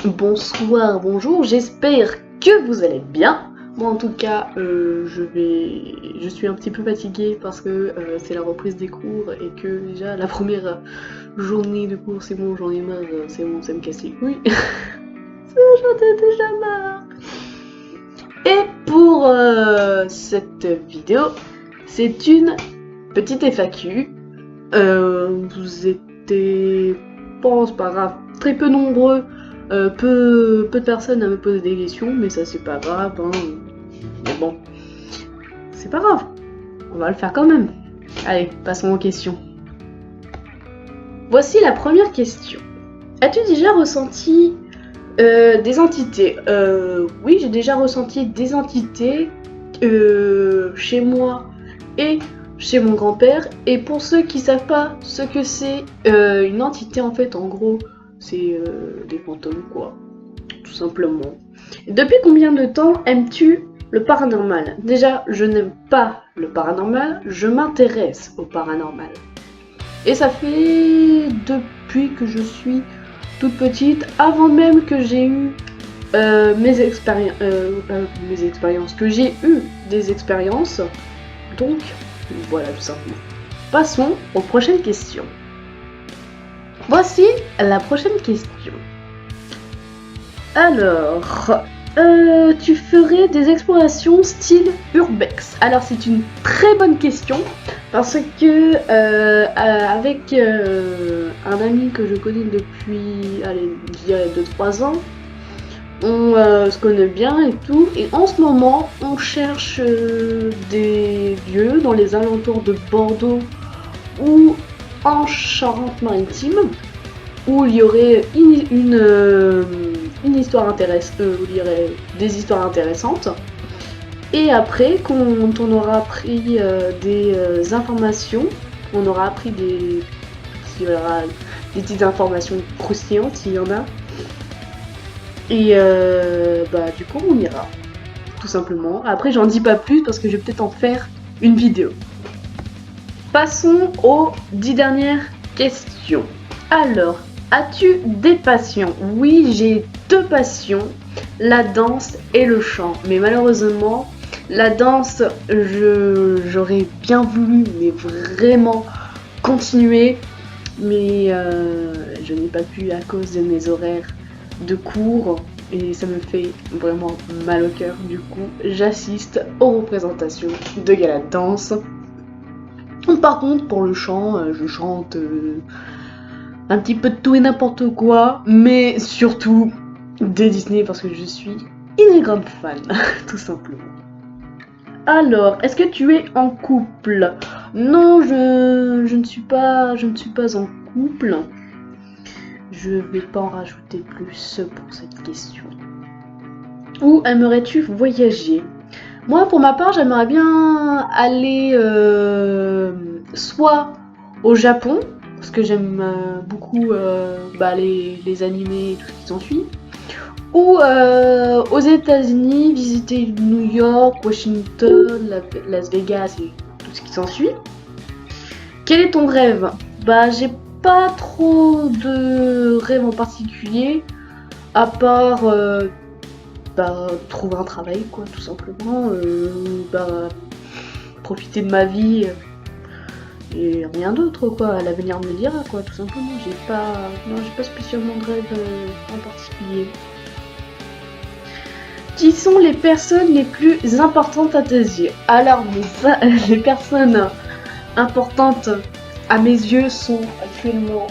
bonsoir, bonjour, j'espère que vous allez bien. Moi en tout cas, je suis un petit peu fatiguée parce que c'est la reprise des cours et que déjà la première journée de cours, c'est bon, j'en ai marre, c'est bon, ça me casse les couilles. J'en ai déjà marre. Et pour cette vidéo, c'est une petite FAQ. Vous étiez, pense pas grave, très peu nombreux, peu de personnes à me poser des questions, mais ça c'est pas grave, hein. Mais bon, c'est pas grave, on va le faire quand même. Allez, passons aux questions. Voici la première question. As-tu déjà ressenti des entités? Oui, j'ai déjà ressenti des entités chez moi et chez mon grand-père. Et pour ceux qui savent pas ce que c'est une entité, en fait, en gros, c'est des fantômes, quoi, tout simplement. Et depuis combien de temps aimes-tu le paranormal? Déjà, je n'aime pas le paranormal, je m'intéresse au paranormal. Et ça fait depuis que je suis toute petite, avant même que j'ai eu mes expériences, que j'ai eu des expériences. Donc, voilà, tout simplement. Passons aux prochaines questions. Voici la prochaine question. Alors, tu ferais des explorations style urbex? Alors, c'est une très bonne question parce que avec un ami que je connais depuis, allez, je dirais 2-3 ans, on se connaît bien et tout, et en ce moment on cherche des lieux dans les alentours de Bordeaux ou en Charente-Maritime où il y aurait une histoire intéressante, où il y aurait des histoires intéressantes. Et après, quand on aura appris des informations, on aura appris s'il y aura des petites informations croustillantes, s'il y en a. Et du coup, on ira, tout simplement. Après, j'en dis pas plus parce que je vais peut-être en faire une vidéo. Passons aux 10 dernières questions. Alors, as-tu des passions? Oui, j'ai 2 passions, la danse et le chant. Mais malheureusement, la danse, j'aurais bien voulu, mais vraiment continuer. Mais je n'ai pas pu à cause de mes horaires de cours. Et ça me fait vraiment mal au cœur. Du coup, j'assiste aux représentations de gala de danse. Par contre, pour le chant, je chante un petit peu de tout et n'importe quoi, mais surtout des Disney parce que je suis une grande fan, tout simplement. Alors, est-ce que tu es en couple? Non, je ne suis pas en couple. Je vais pas en rajouter plus pour cette question. Où aimerais-tu voyager? Moi, pour ma part, j'aimerais bien aller soit au Japon, parce que j'aime beaucoup les animés et tout ce qui s'ensuit, ou aux États-Unis, visiter New York, Washington, Las Vegas et tout ce qui s'ensuit. Quel est ton rêve? J'ai pas trop de rêve en particulier, à part trouver un travail, quoi, tout simplement, profiter de ma vie et rien d'autre, quoi. L'avenir me dira, quoi, tout simplement. J'ai pas spécialement de rêve en particulier. Qui sont les personnes les plus importantes à tes yeux? Alors, les personnes importantes à mes yeux sont actuellement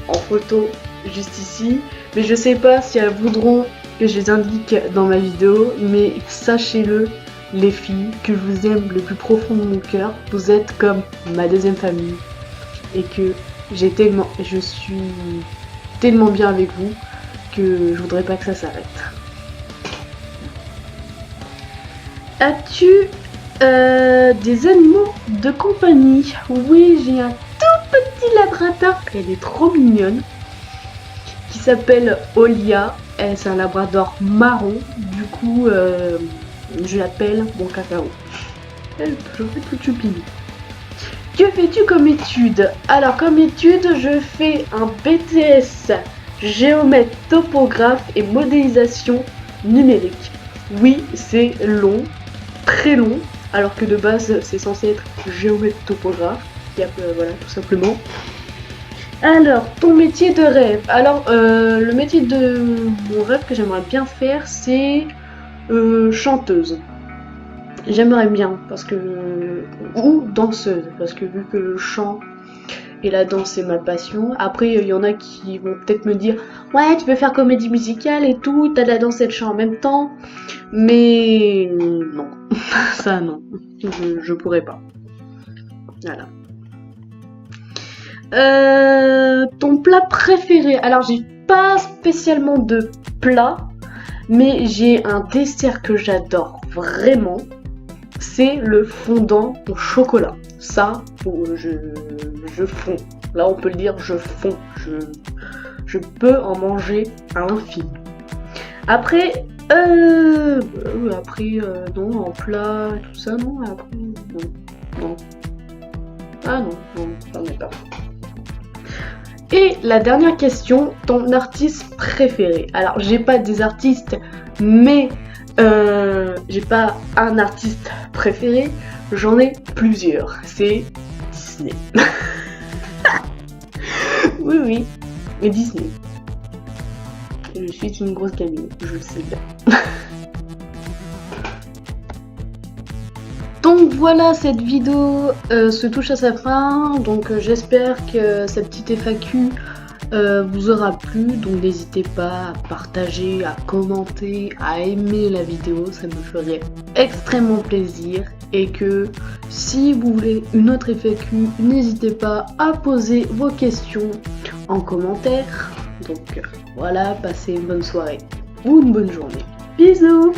en photo juste ici, mais je sais pas si elles voudront que je les indique dans ma vidéo, mais sachez-le, les filles, que je vous aime le plus profond de mon cœur. Vous êtes comme ma deuxième famille et que je suis tellement bien avec vous que je voudrais pas que ça s'arrête. As-tu des animaux de compagnie? Oui, j'ai un tout petit labrador, elle est trop mignonne, qui s'appelle Olia. C'est un labrador marron, du coup je l'appelle mon cacao. Elle est toujours toute choupine. Que fais-tu comme étude? Alors comme étude, je fais un BTS géomètre, topographe et modélisation numérique. Oui, c'est long, très long, alors que de base c'est censé être géomètre, topographe. Et voilà, tout simplement. Alors, ton métier de rêve. Alors, le métier de mon rêve que j'aimerais bien faire, c'est chanteuse. J'aimerais bien, parce que... ou danseuse, parce que vu que le chant et la danse c'est ma passion. Après, il y en a qui vont peut-être me dire « Ouais, tu peux faire comédie musicale et tout, t'as de la danse et le chant en même temps. » Mais non, ça non, je pourrais pas. Voilà. Ton plat préféré? Alors, j'ai pas spécialement de plat, mais j'ai un dessert que j'adore vraiment. C'est le fondant au chocolat. Ça, je fonds. Là, on peut le dire, je fonds. Je peux en manger à l'infini. Après, non, en plat, tout ça, non. Après, non. Ah non, j'en ai pas. Et la dernière question, ton artiste préféré? Alors, j'ai pas des artistes, mais j'ai pas un artiste préféré, j'en ai plusieurs. C'est Disney. Oui, mais Disney. Je suis une grosse gamine, je le sais bien. Donc voilà, cette vidéo se touche à sa fin, donc j'espère que cette petite FAQ vous aura plu, donc n'hésitez pas à partager, à commenter, à aimer la vidéo, ça me ferait extrêmement plaisir. Et que si vous voulez une autre FAQ, n'hésitez pas à poser vos questions en commentaire. Donc voilà, passez une bonne soirée ou une bonne journée. Bisous!